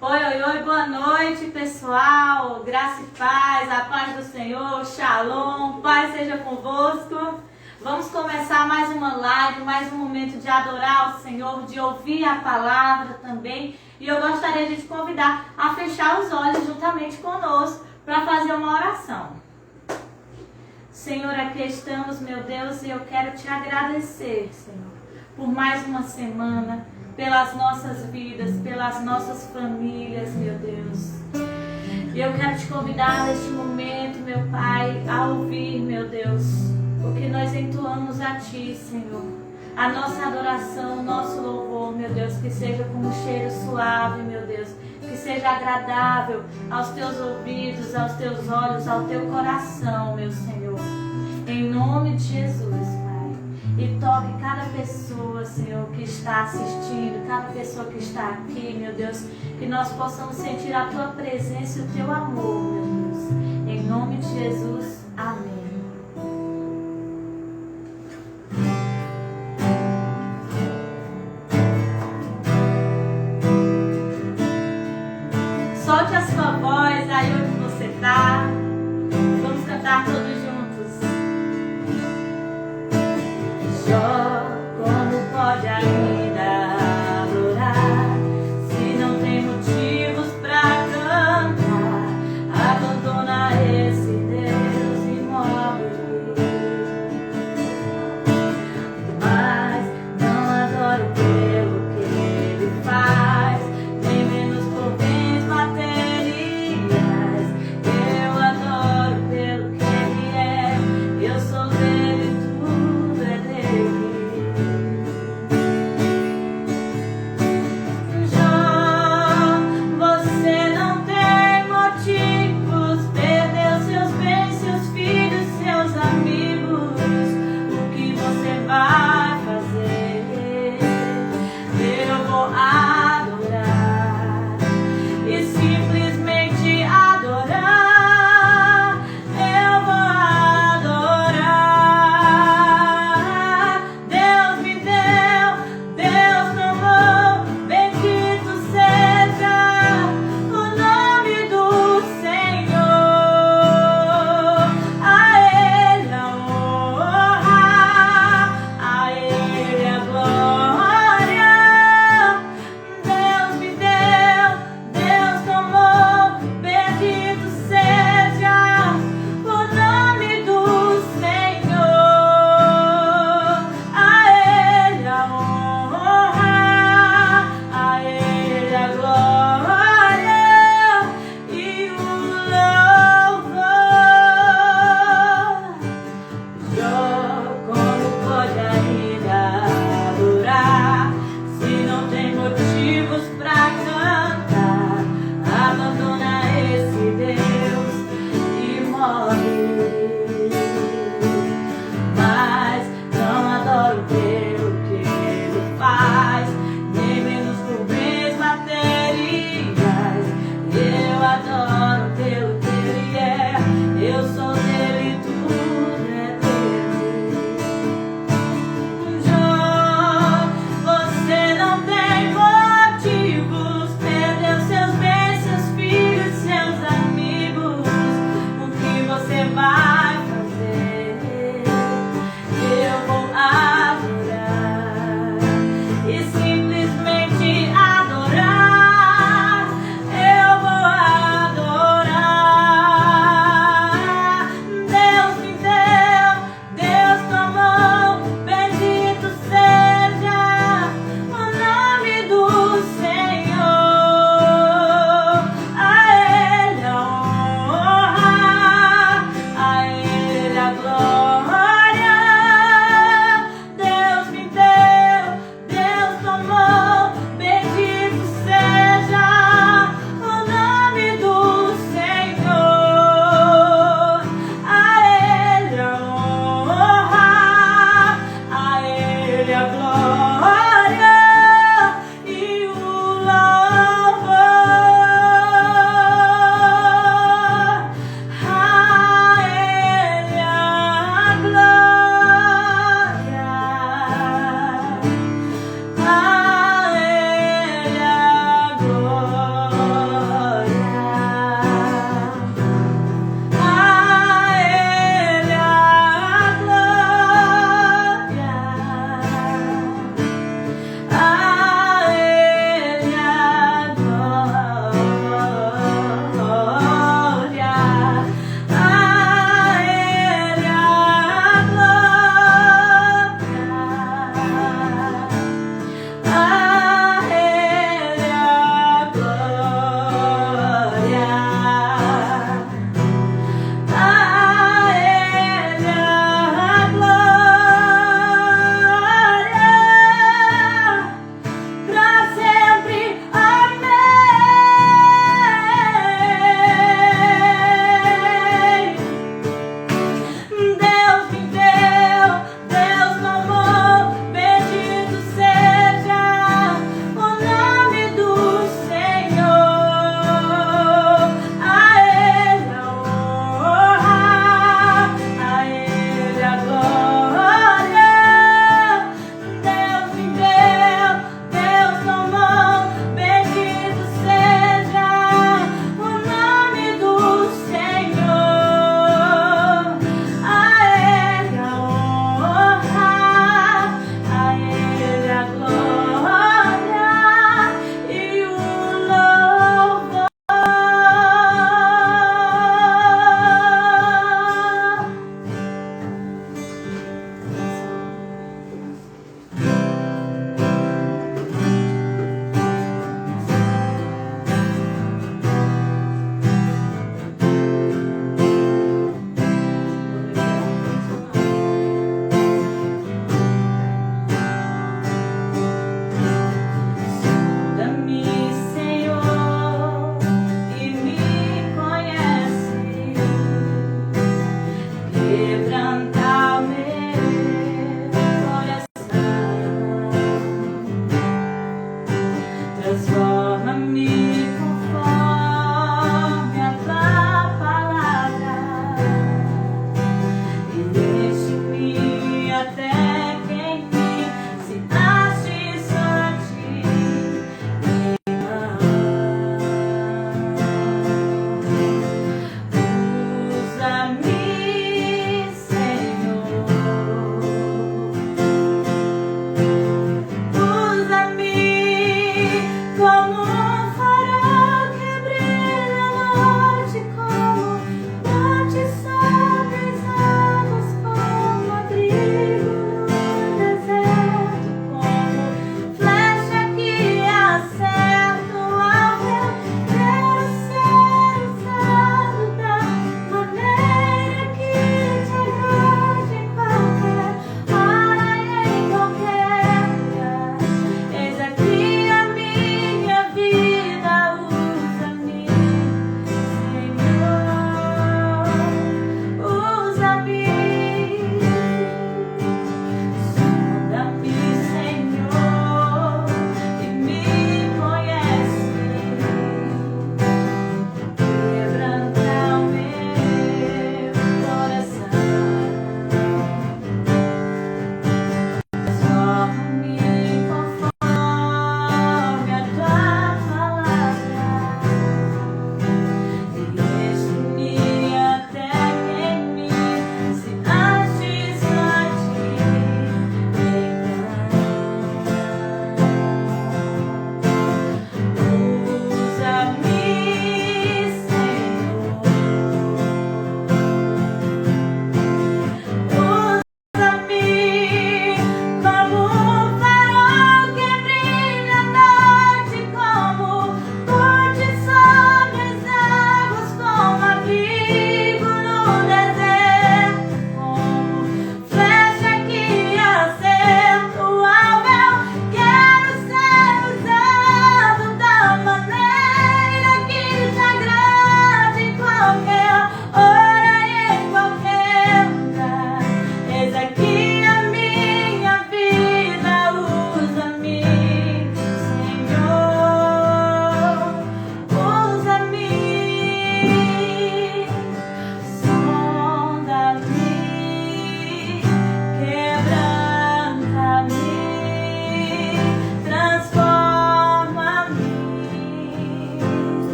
Oi, oi, oi, boa noite, pessoal. Graça e paz, a paz do Senhor, Shalom, paz seja convosco. Vamos começar mais uma live, mais um momento de adorar o Senhor, de ouvir a palavra também. E eu gostaria de te convidar a fechar os olhos juntamente conosco para fazer uma oração. Senhor, aqui estamos, meu Deus, e eu quero te agradecer, Senhor, por mais uma semana, pelas nossas vidas, pelas nossas famílias, meu Deus. E eu quero te convidar neste momento, meu Pai, a ouvir, meu Deus, o que nós entoamos a Ti, Senhor. A nossa adoração, o nosso louvor, meu Deus, que seja com um cheiro suave, meu Deus, que seja agradável aos Teus ouvidos, aos Teus olhos, ao Teu coração, meu Senhor. Em nome de Jesus, Pai. E toque cada pessoa, Senhor, que está assistindo, cada pessoa que está aqui, meu Deus, que nós possamos sentir a Tua presença e o Teu amor, meu Deus. Em nome de Jesus, amém. Solte a sua voz aí onde você está. Vamos cantar todos juntos. Jó, como pode ainda adorar, se não tem motivos pra cantar? Abandona esse Deus imóvel, mas não adoro pelo que Ele faz, nem menos por bens materiais. Eu adoro pelo que Ele é, eu sou dele, tudo é dele.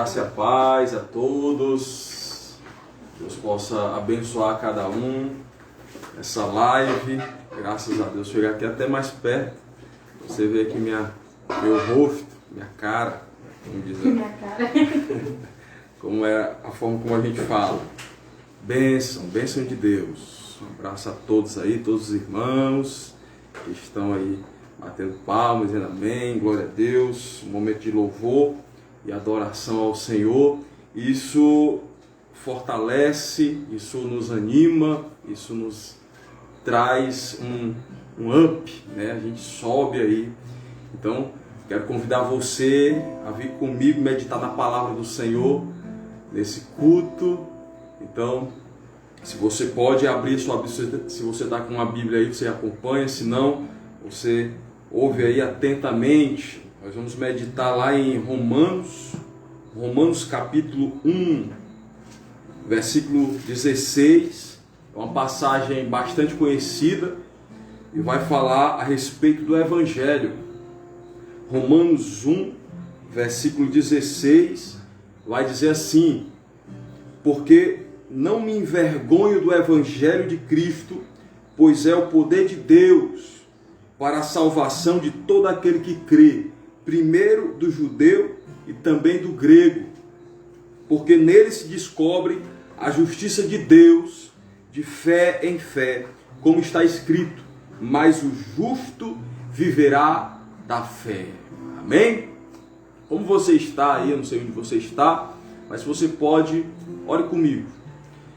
Graça e a paz a todos. Deus possa abençoar cada um. Essa live, graças a Deus, chegar aqui até mais perto. Você vê aqui meu rosto, minha cara, vamos dizer. Minha cara. Como é a forma como a gente fala. Bênção de Deus. Um abraço a todos aí, todos os irmãos que estão aí batendo palmas, dizendo amém, glória a Deus. Um momento de louvor e adoração ao Senhor. Isso fortalece, isso nos anima, isso nos traz um up, né? A gente sobe aí. Então, quero convidar você a vir comigo meditar na palavra do Senhor nesse culto. Então, se você pode abrir sua Bíblia, se você está com uma Bíblia aí, você acompanha, se não, você ouve aí atentamente. Nós vamos meditar lá em Romanos capítulo 1, versículo 16, é uma passagem bastante conhecida e vai falar a respeito do Evangelho. Romanos 1, versículo 16, vai dizer assim: porque não me envergonho do Evangelho de Cristo, pois é o poder de Deus para a salvação de todo aquele que crê, primeiro do judeu e também do grego, porque nele se descobre a justiça de Deus de fé em fé, como está escrito: mas o justo viverá da fé. Amém? Como você está aí, eu não sei onde você está, mas se você pode, ore comigo.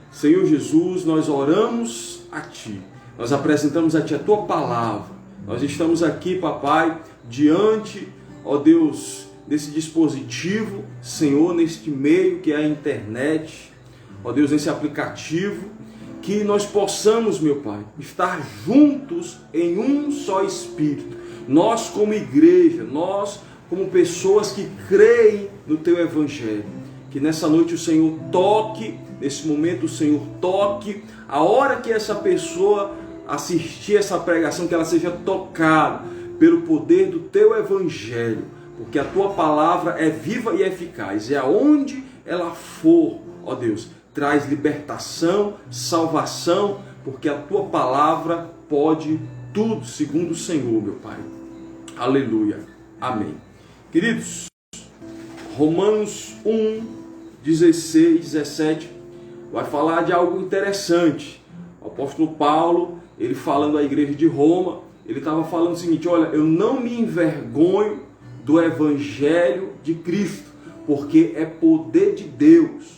Senhor Jesus, nós oramos a Ti, nós apresentamos a Ti a Tua palavra, nós estamos aqui, papai, diante, ó Deus, desse dispositivo, Senhor, neste meio que é a internet, ó Deus, nesse aplicativo, que nós possamos, meu Pai, estar juntos em um só Espírito, nós como igreja, nós como pessoas que creem no Teu Evangelho, que nessa noite o Senhor toque, nesse momento o Senhor toque, a hora que essa pessoa assistir essa pregação, que ela seja tocada pelo poder do Teu Evangelho, porque a Tua palavra é viva e eficaz, e aonde ela for, ó Deus, traz libertação, salvação, porque a Tua palavra pode tudo, segundo o Senhor, meu Pai. Aleluia. Amém. Queridos, Romanos 1, 16, 17, vai falar de algo interessante. O apóstolo Paulo, ele falando à igreja de Roma, ele estava falando o seguinte: olha, eu não me envergonho do Evangelho de Cristo, porque é poder de Deus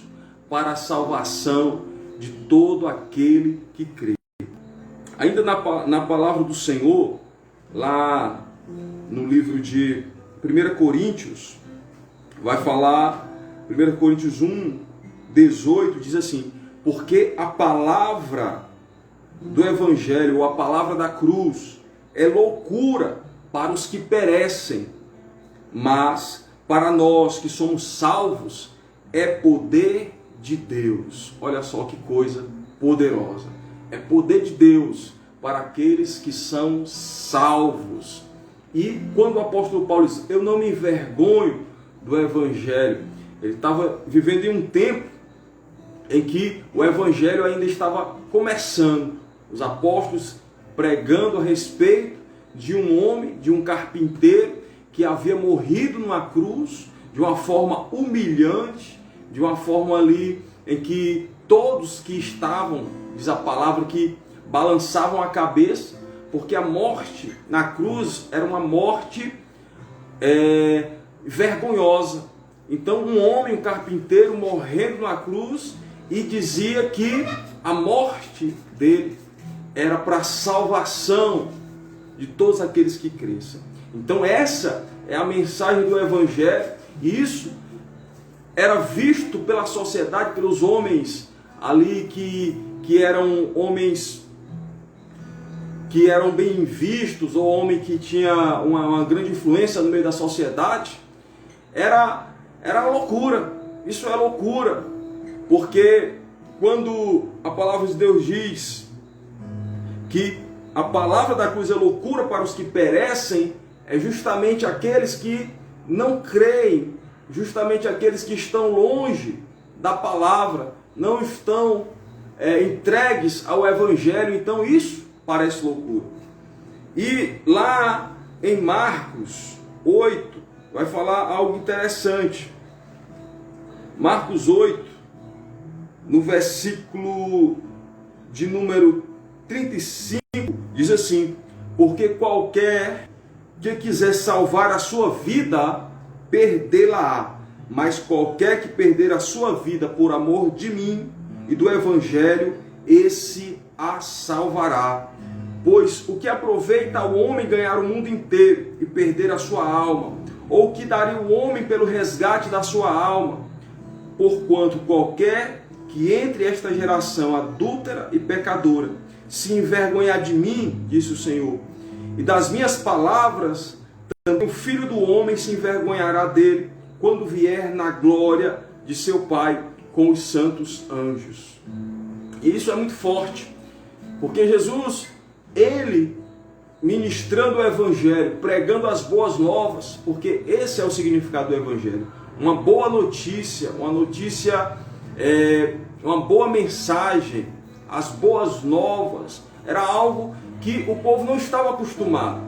para a salvação de todo aquele que crê. Ainda na palavra do Senhor, lá no livro de 1 Coríntios, vai falar, 1 Coríntios 1, 18, diz assim: porque a palavra do Evangelho, ou a palavra da cruz, é loucura para os que perecem, mas para nós que somos salvos, é poder de Deus. Olha só que coisa poderosa. É poder de Deus para aqueles que são salvos. E quando o apóstolo Paulo diz: eu não me envergonho do Evangelho, ele estava vivendo em um tempo em que o Evangelho ainda estava começando. Os apóstolos pregando a respeito de um homem, de um carpinteiro que havia morrido numa cruz de uma forma humilhante, de uma forma ali em que todos que estavam, diz a palavra, que balançavam a cabeça, porque a morte na cruz era uma morte vergonhosa. Então um homem, um carpinteiro, morrendo na cruz, e dizia que a morte dele era para a salvação de todos aqueles que crescem. Então essa é a mensagem do Evangelho, e isso era visto pela sociedade, pelos homens ali que eram homens que eram bem vistos, ou homem que tinha uma grande influência no meio da sociedade. Era loucura, isso é loucura, porque quando a palavra de Deus diz que a palavra da cruz é loucura para os que perecem, é justamente aqueles que não creem justamente aqueles que estão longe da palavra, não estão entregues ao Evangelho, então isso parece loucura. E lá em Marcos 8, vai falar algo interessante. Marcos 8, no versículo de número 35, diz assim: porque qualquer que quiser salvar a sua vida, perdê-la-á. Mas qualquer que perder a sua vida por amor de mim e do Evangelho, esse a salvará. Pois o que aproveita o homem ganhar o mundo inteiro e perder a sua alma? Ou o que daria o homem pelo resgate da sua alma? Porquanto qualquer que entre esta geração adúltera e pecadora se envergonhar de mim, disse o Senhor, e das minhas palavras, também o Filho do Homem se envergonhará dele, quando vier na glória de seu Pai com os santos anjos. E isso é muito forte, porque Jesus, ele ministrando o Evangelho, pregando as boas novas, porque esse é o significado do Evangelho. Uma boa notícia, uma boa mensagem, as boas novas, era algo que o povo não estava acostumado.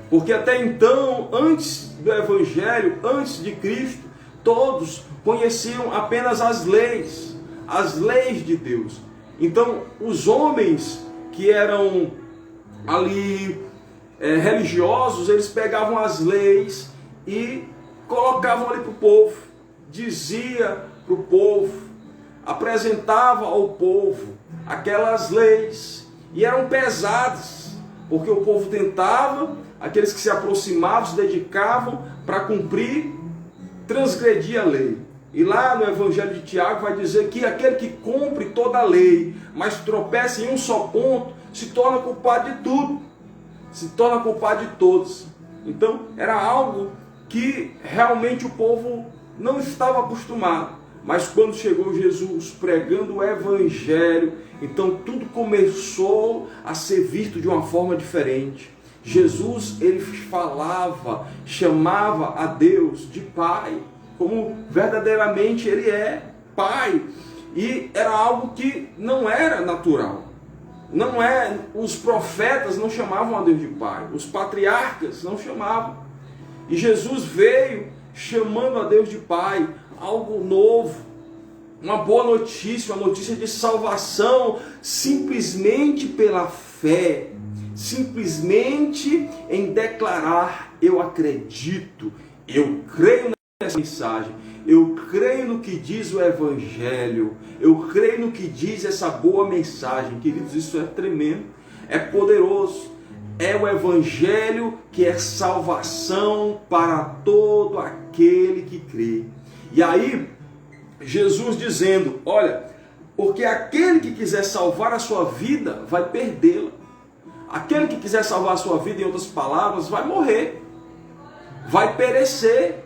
Porque até então, antes do Evangelho, antes de Cristo, todos conheciam apenas as leis de Deus. Então, os homens que eram ali religiosos, eles pegavam as leis e colocavam ali para o povo, dizia para o povo, apresentava ao povo aquelas leis, e eram pesadas, porque o povo tentava, aqueles que se aproximavam, se dedicavam para cumprir, transgredir a lei. E lá no Evangelho de Tiago vai dizer que aquele que cumpre toda a lei, mas tropeça em um só ponto, se torna culpado de tudo, se torna culpado de todos. Então era algo que realmente o povo não estava acostumado. Mas quando chegou Jesus pregando o Evangelho, então tudo começou a ser visto de uma forma diferente. Jesus, ele falava, chamava a Deus de Pai, como verdadeiramente ele é Pai. E era algo que não era natural. Os profetas não chamavam a Deus de Pai, os patriarcas não chamavam. E Jesus veio chamando a Deus de Pai, algo novo, uma boa notícia, uma notícia de salvação, simplesmente pela fé, simplesmente em declarar: eu acredito, eu creio nessa mensagem, eu creio no que diz o Evangelho, eu creio no que diz essa boa mensagem. Queridos, isso é tremendo, é poderoso. É o Evangelho que é salvação para todo aquele que crê. E aí, Jesus dizendo: olha, porque aquele que quiser salvar a sua vida, vai perdê-la. Aquele que quiser salvar a sua vida, em outras palavras, vai morrer, vai perecer.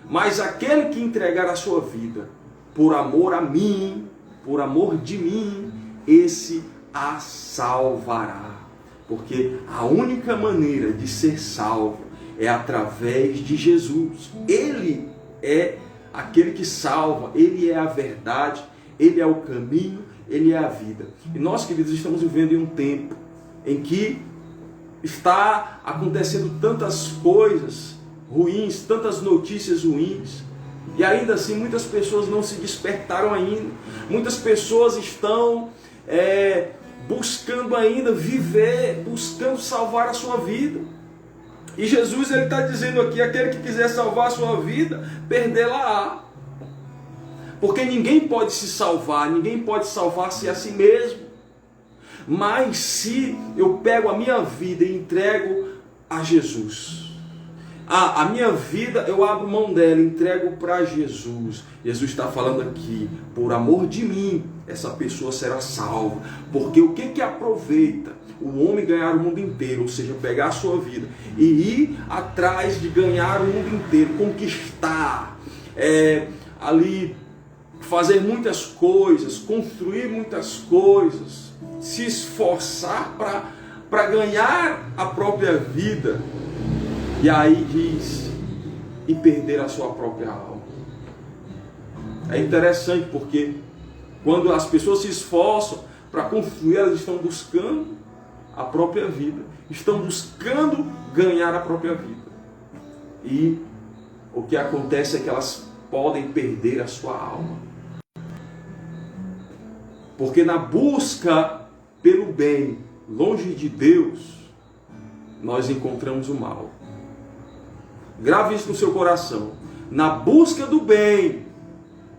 Mas aquele que entregar a sua vida por amor a mim, por amor de mim, esse a salvará. Porque a única maneira de ser salvo é através de Jesus. Ele é aquele que salva, ele é a verdade, ele é o caminho, ele é a vida. E nós, queridos, estamos vivendo em um tempo em que está acontecendo tantas coisas ruins, tantas notícias ruins, e ainda assim muitas pessoas não se despertaram ainda. Muitas pessoas estão buscando ainda viver, buscando salvar a sua vida. E Jesus, ele está dizendo aqui: aquele que quiser salvar a sua vida, perdê-la-á. Porque ninguém pode se salvar, ninguém pode salvar-se a si mesmo. Mas se eu pego a minha vida e entrego a Jesus, a minha vida eu abro mão dela, entrego para Jesus. Jesus está falando aqui: por amor de mim, essa pessoa será salva. Porque o que aproveita o homem ganhar o mundo inteiro, ou seja, pegar a sua vida e ir atrás de ganhar o mundo inteiro, conquistar, ali fazer muitas coisas, construir muitas coisas, se esforçar para ganhar a própria vida, e aí diz: e perder a sua própria alma. É interessante porque quando as pessoas se esforçam para construir, elas estão buscando a própria vida, estão buscando ganhar a própria vida. E o que acontece é que elas podem perder a sua alma. Porque na busca pelo bem, longe de Deus, nós encontramos o mal. Grave isso no seu coração. Na busca do bem,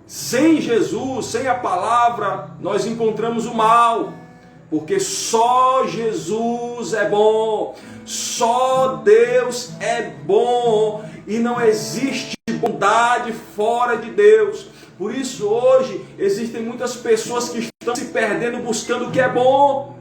sem Jesus, sem a palavra, nós encontramos o mal. Porque só Jesus é bom, só Deus é bom e não existe bondade fora de Deus. Por isso hoje existem muitas pessoas que estão se perdendo buscando o que é bom.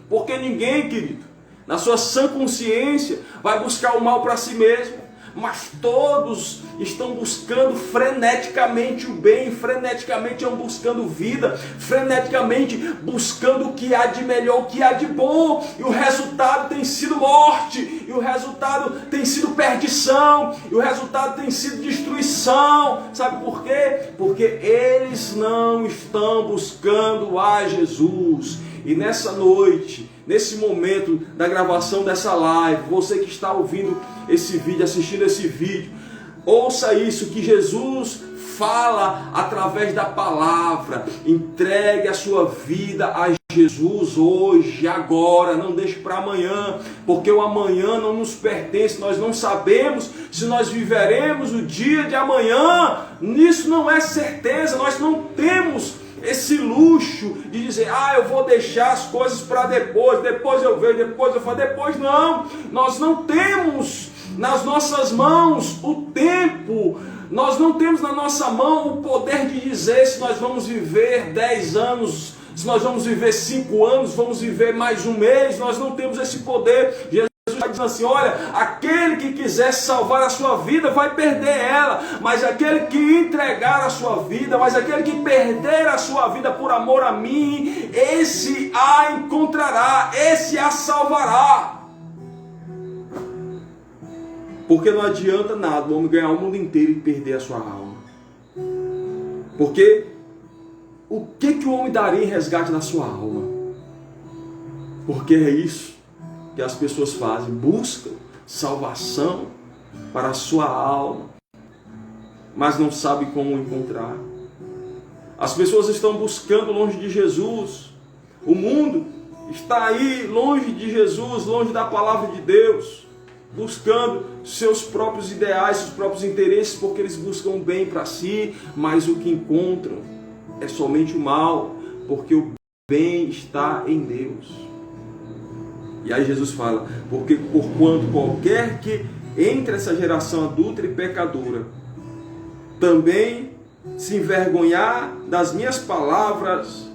Porque ninguém, querido, na sua sã consciência vai buscar o mal para si mesmo. Mas todos estão buscando freneticamente o bem, freneticamente estão buscando vida, freneticamente buscando o que há de melhor, o que há de bom. E o resultado tem sido morte, e o resultado tem sido perdição, e o resultado tem sido destruição. Sabe por quê? Porque eles não estão buscando a Jesus. E nessa noite, nesse momento da gravação dessa live, você que está ouvindo esse vídeo, assistindo esse vídeo, ouça isso, que Jesus fala através da palavra. Entregue a sua vida a Jesus hoje, agora, não deixe para amanhã, porque o amanhã não nos pertence, nós não sabemos se nós viveremos o dia de amanhã, isso não é certeza, nós não temos esse luxo de dizer, eu vou deixar as coisas para depois eu vejo, depois eu faço, depois não. Nós não temos nas nossas mãos o tempo, nós não temos na nossa mão o poder de dizer se nós vamos viver 10 anos, se nós vamos viver 5 anos, vamos viver mais um mês, nós não temos esse poder. Jesus está dizendo assim, olha, aquele que quiser salvar a sua vida vai perder ela, mas aquele que entregar a sua vida, mas aquele que perder a sua vida por amor a mim, esse a encontrará, esse a salvará. Porque não adianta nada o homem ganhar o mundo inteiro e perder a sua alma. Porque o que o homem daria em resgate da sua alma? Porque é isso que as pessoas fazem, buscam salvação para a sua alma, mas não sabem como encontrar. As pessoas estão buscando longe de Jesus, o mundo está aí longe de Jesus, longe da palavra de Deus, buscando seus próprios ideais, seus próprios interesses, porque eles buscam o bem para si, mas o que encontram é somente o mal, porque o bem está em Deus. E aí Jesus fala, porque porquanto qualquer que entre essa geração adúltera e pecadora também se envergonhar das minhas palavras,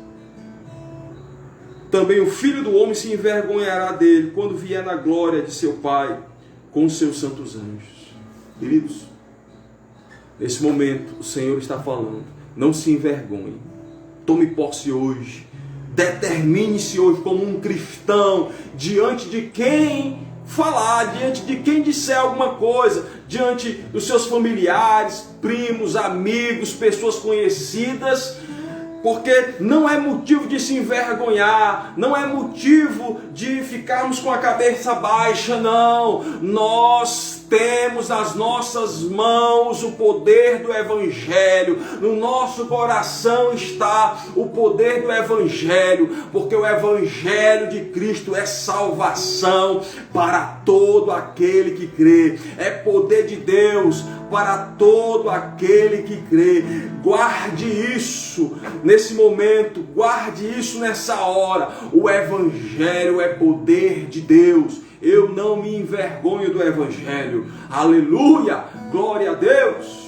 também o Filho do Homem se envergonhará dele quando vier na glória de seu Pai com os seus santos anjos. Queridos, nesse momento o Senhor está falando, não se envergonhe, tome posse hoje, determine-se hoje como um cristão, diante de quem falar, diante de quem disser alguma coisa, diante dos seus familiares, primos, amigos, pessoas conhecidas, porque não é motivo de se envergonhar, não é motivo de ficarmos com a cabeça baixa, não. Nós temos nas nossas mãos o poder do Evangelho, no nosso coração está o poder do Evangelho, porque o Evangelho de Cristo é salvação para todo aquele que crê, é poder de Deus para todo aquele que crê. Guarde isso nesse momento, guarde isso nessa hora. O Evangelho é poder de Deus. Eu não me envergonho do Evangelho. Aleluia! Glória a Deus!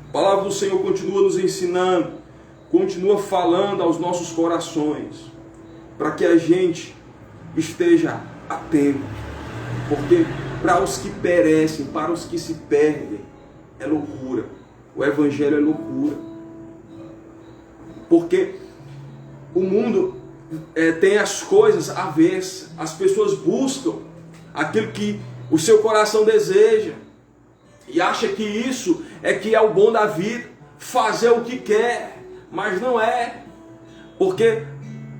A palavra do Senhor continua nos ensinando, continua falando aos nossos corações, para que a gente esteja atento. Porque para os que perecem, para os que se perdem, é loucura. O Evangelho é loucura. Porque o mundo tem as coisas avessas. As pessoas buscam aquilo que o seu coração deseja. E acha que isso é que é o bom da vida, fazer o que quer, mas não é. Porque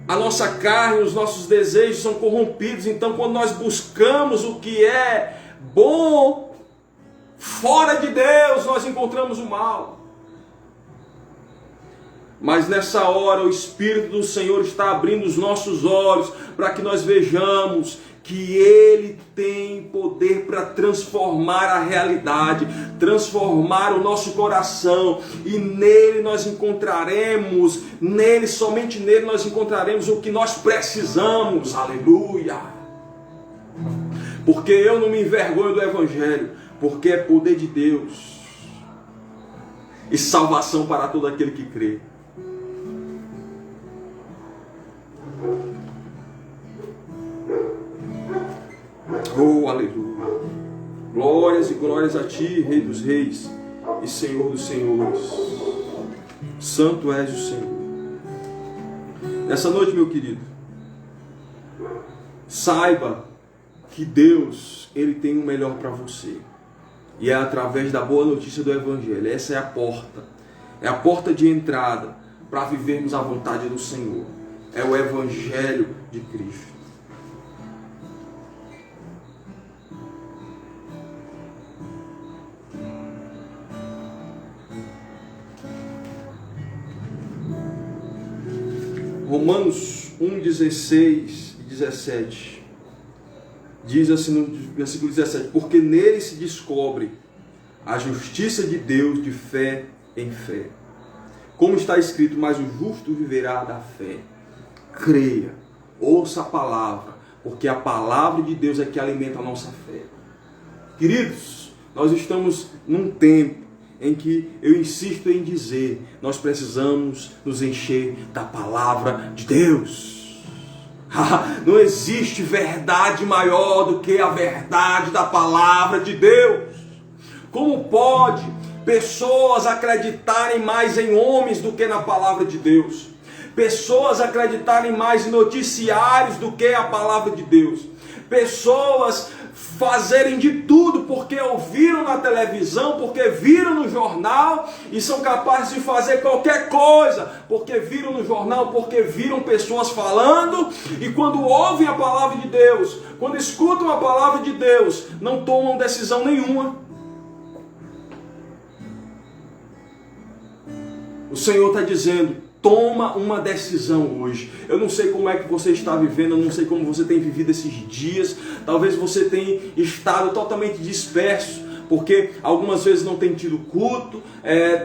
a nossa carne, os nossos desejos são corrompidos. Então quando nós buscamos o que é bom, fora de Deus, nós encontramos o mal. Mas nessa hora o Espírito do Senhor está abrindo os nossos olhos para que nós vejamos que Ele tem poder para transformar a realidade, transformar o nosso coração, e nele nós encontraremos, somente nele nós encontraremos o que nós precisamos. Aleluia! Porque eu não me envergonho do Evangelho, porque é poder de Deus e salvação para todo aquele que crê. Oh, aleluia! Glórias e glórias a Ti, Rei dos Reis e Senhor dos Senhores. Santo és o Senhor. Nessa noite, meu querido, saiba que Deus, Ele tem o melhor para você. E é através da boa notícia do Evangelho. Essa é a porta. É a porta de entrada para vivermos a vontade do Senhor. É o Evangelho de Cristo. Romanos 1, 16 e 17 diz assim no versículo 17: porque nele se descobre a justiça de Deus de fé em fé. Como está escrito, mas o justo viverá da fé. Creia, ouça a palavra, porque a palavra de Deus é que alimenta a nossa fé. Queridos, nós estamos num tempo em que eu insisto em dizer, nós precisamos nos encher da palavra de Deus. Não existe verdade maior do que a verdade da palavra de Deus. Como pode pessoas acreditarem mais em homens do que na palavra de Deus? Pessoas acreditarem mais em noticiários do que a palavra de Deus? Pessoas fazerem de tudo porque ouviram na televisão, porque viram no jornal, e são capazes de fazer qualquer coisa porque viram no jornal, porque viram pessoas falando, e quando ouvem a palavra de Deus, quando escutam a palavra de Deus, não tomam decisão nenhuma. O Senhor está dizendo: toma uma decisão hoje. Eu não sei como é que você está vivendo, eu não sei como você tem vivido esses dias. Talvez você tenha estado totalmente disperso, porque algumas vezes não tem tido culto,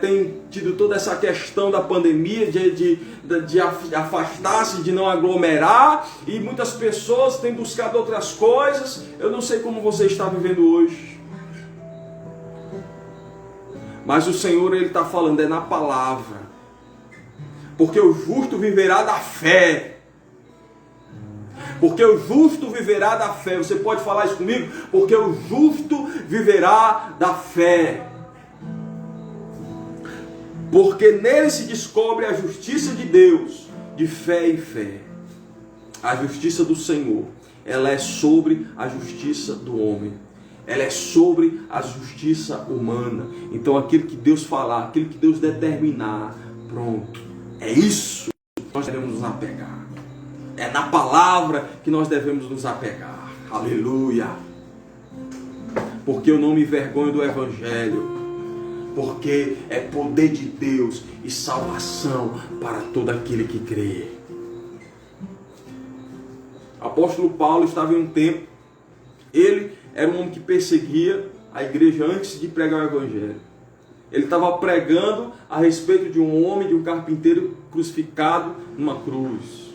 tem tido toda essa questão da pandemia, de afastar-se, de não aglomerar, e muitas pessoas têm buscado outras coisas. Eu não sei como você está vivendo hoje, mas o Senhor, Ele está falando, é na palavra. Porque o justo viverá da fé. Porque o justo viverá da fé. Você pode falar isso comigo? Porque o justo viverá da fé. Porque nele se descobre a justiça de Deus, de fé em fé. A justiça do Senhor, ela é sobre a justiça do homem. Ela é sobre a justiça humana. Então aquilo que Deus falar, aquilo que Deus determinar, pronto. É isso que nós devemos nos apegar. É na palavra que nós devemos nos apegar. Aleluia. Porque eu não me envergonho do Evangelho. Porque é poder de Deus e salvação para todo aquele que crê. O apóstolo Paulo estava em um tempo. Ele era um homem que perseguia a igreja antes de pregar o Evangelho. Ele estava pregando a respeito de um homem, de um carpinteiro crucificado numa cruz.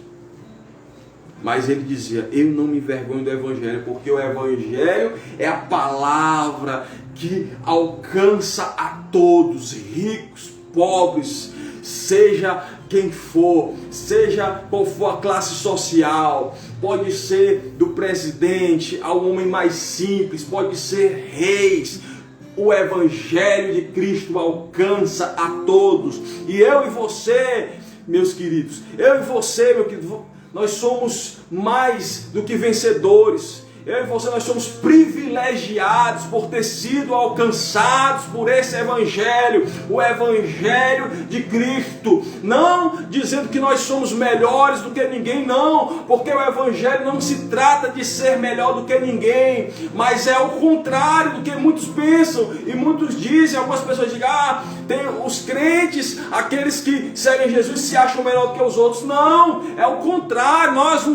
Mas ele dizia: eu não me envergonho do Evangelho, porque o Evangelho é a palavra que alcança a todos, ricos, pobres, seja quem for, seja qual for a classe social. Pode ser do presidente ao homem mais simples, pode ser reis. O Evangelho de Cristo alcança a todos. E eu e você, meus queridos, eu e você, meu querido, nós somos mais do que vencedores. eu e você, nós somos privilegiados por ter sido alcançados por esse Evangelho, o Evangelho de Cristo. Não dizendo que nós somos melhores do que ninguém, não, porque o Evangelho não se trata de ser melhor do que ninguém, mas é o contrário do que muitos pensam e muitos dizem. Algumas pessoas dizem, tem os crentes, aqueles que seguem Jesus se acham melhor do que os outros. Não, é o contrário. Nós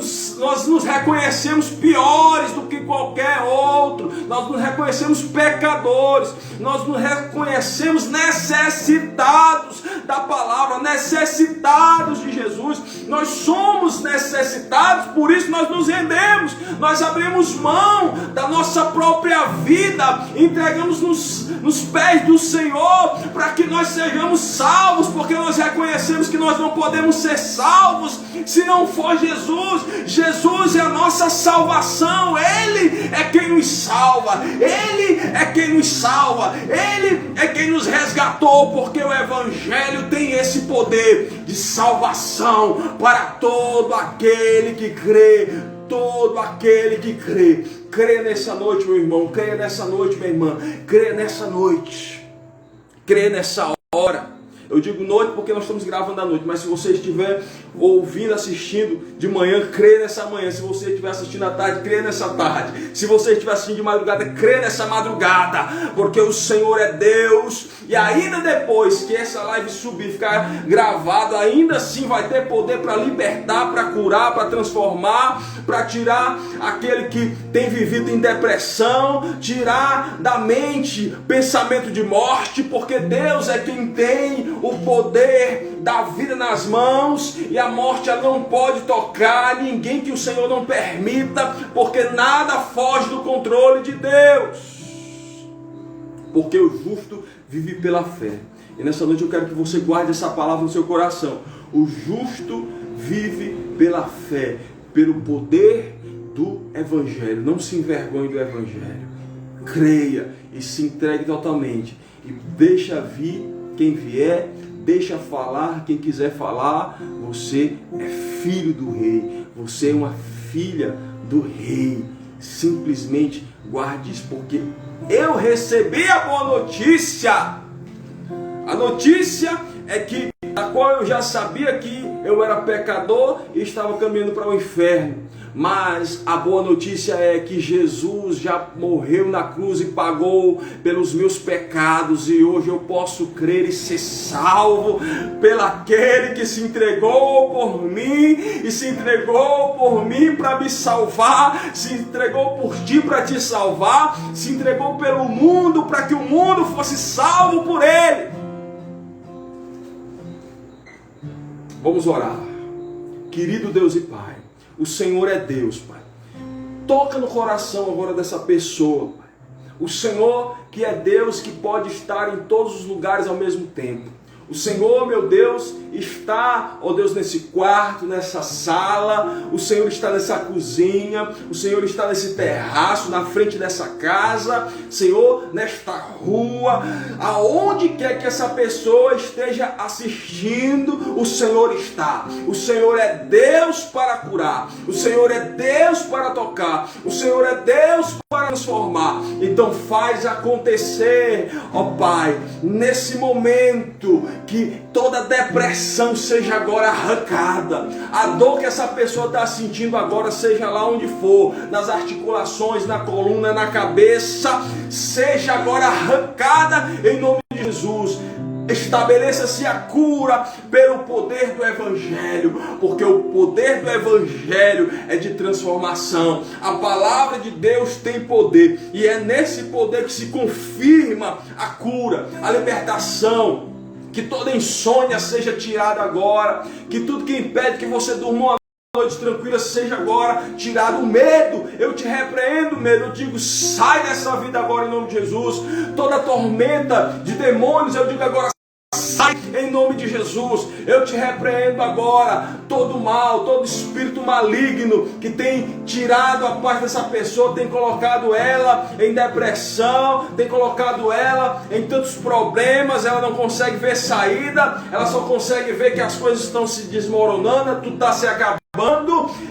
nos reconhecemos piores do que qualquer outro, nós nos reconhecemos pecadores, nós nos reconhecemos necessitados da palavra, necessitados de Jesus. Nós somos necessitados, por isso nós nos rendemos, nós abrimos mão da nossa própria vida, entregamos nos pés do Senhor para que nós sejamos salvos, porque nós reconhecemos que nós não podemos ser salvos se não for Jesus. Jesus é a nossa salvação, Ele é quem nos salva, Ele é quem nos salva, Ele é quem nos resgatou, porque o Evangelho tem esse poder de salvação para todo aquele que crê, todo aquele que crê. Crê nessa noite, meu irmão, crê nessa noite, minha irmã, crê nessa noite, crê nessa hora. Eu digo noite porque nós estamos gravando à noite, mas se você estiver ouvindo, assistindo de manhã, crê nessa manhã. Se você estiver assistindo à tarde, crê nessa tarde. Se você estiver assistindo de madrugada, crê nessa madrugada, porque o Senhor é Deus. E ainda depois que essa live subir, ficar gravado, ainda assim vai ter poder para libertar, para curar, para transformar, para tirar aquele que tem vivido em depressão, tirar da mente pensamento de morte, porque Deus é quem tem o poder da vida nas mãos, e a morte ela não pode tocar ninguém que o Senhor não permita, porque nada foge do controle de Deus, porque o justo vive pela fé. E nessa noite eu quero que você guarde essa palavra no seu coração. O justo vive pela fé, pelo poder do Evangelho. Não se envergonhe do Evangelho, creia e se entregue totalmente, e deixa vir quem vier, deixa falar quem quiser falar. Você é filho do rei, você é uma filha do rei. Simplesmente guarde isso, porque eu recebi a boa notícia. A notícia é que, a qual eu já sabia que eu era pecador e estava caminhando para o inferno. Mas a boa notícia é que Jesus já morreu na cruz e pagou pelos meus pecados, e hoje eu posso crer e ser salvo pelaquele que se entregou por mim, e se entregou por mim para me salvar, se entregou por ti para te salvar, se entregou pelo mundo para que o mundo fosse salvo por ele. Vamos orar. Querido Deus e Pai, o Senhor é Deus, Pai. Toca no coração agora dessa pessoa, Pai. O Senhor que é Deus, que pode estar em todos os lugares ao mesmo tempo. O Senhor, meu Deus, está, ó Deus, nesse quarto, nessa sala. O Senhor está nessa cozinha. O Senhor está nesse terraço, na frente dessa casa. Senhor, nesta rua. Aonde quer que essa pessoa esteja assistindo, o Senhor está. O Senhor é Deus para curar. O Senhor é Deus para tocar. O Senhor é Deus para transformar. Então faz acontecer, ó Pai, nesse momento, que toda depressão seja agora arrancada. A dor que essa pessoa está sentindo agora, seja lá onde for, nas articulações, na coluna, na cabeça, seja agora arrancada em nome de Jesus. Estabeleça-se a cura pelo poder do Evangelho, porque o poder do Evangelho é de transformação. A palavra de Deus tem poder, e é nesse poder que se confirma a cura, a libertação. Que toda insônia seja tirada agora, que tudo que impede que você durma uma noite tranquila seja agora tirado. O medo, eu te repreendo, medo, eu digo, sai dessa vida agora em nome de Jesus. Toda tormenta de demônios, eu digo agora, sai em nome de Jesus. Eu te repreendo agora todo mal, todo espírito maligno que tem tirado a paz dessa pessoa, tem colocado ela em depressão, tem colocado ela em tantos problemas. Ela não consegue ver saída, ela só consegue ver que as coisas estão se desmoronando, tudo está se acabando.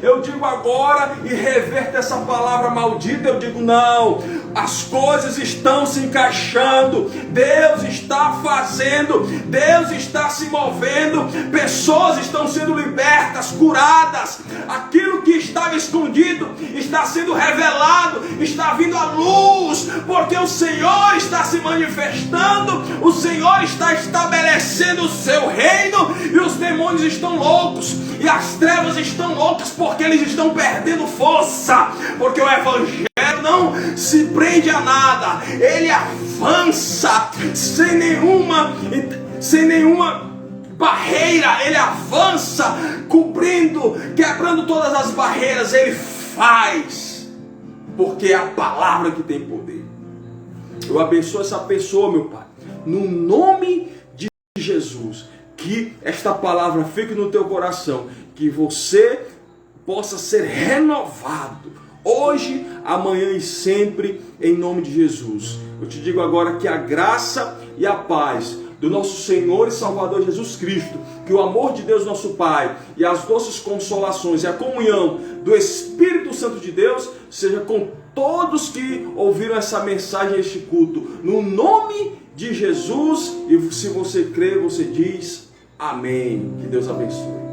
eu digo agora e reverto essa palavra maldita. Eu digo não, as coisas estão se encaixando, Deus está fazendo, Deus está se movendo, pessoas estão sendo libertas, curadas, aquilo que estava escondido está sendo revelado, está vindo à luz, porque o Senhor está se manifestando, o Senhor está estabelecendo o seu reino, e os demônios estão loucos, e as trevas estão loucas, porque eles estão perdendo força, porque o Evangelho não se prende a nada, ele avança sem nenhuma barreira, ele avança, cobrindo, quebrando todas as barreiras, ele faz, porque é a palavra que tem poder. Eu abençoo essa pessoa, meu Pai, no nome de Jesus, que esta palavra fique no teu coração, que você possa ser renovado hoje, amanhã e sempre, em nome de Jesus. Eu te digo agora que a graça e a paz do nosso Senhor e Salvador Jesus Cristo, que o amor de Deus nosso Pai e as doces consolações e a comunhão do Espírito Santo de Deus seja com todos que ouviram essa mensagem, este culto, no nome de Jesus. E se você crê, você diz amém. Que Deus abençoe.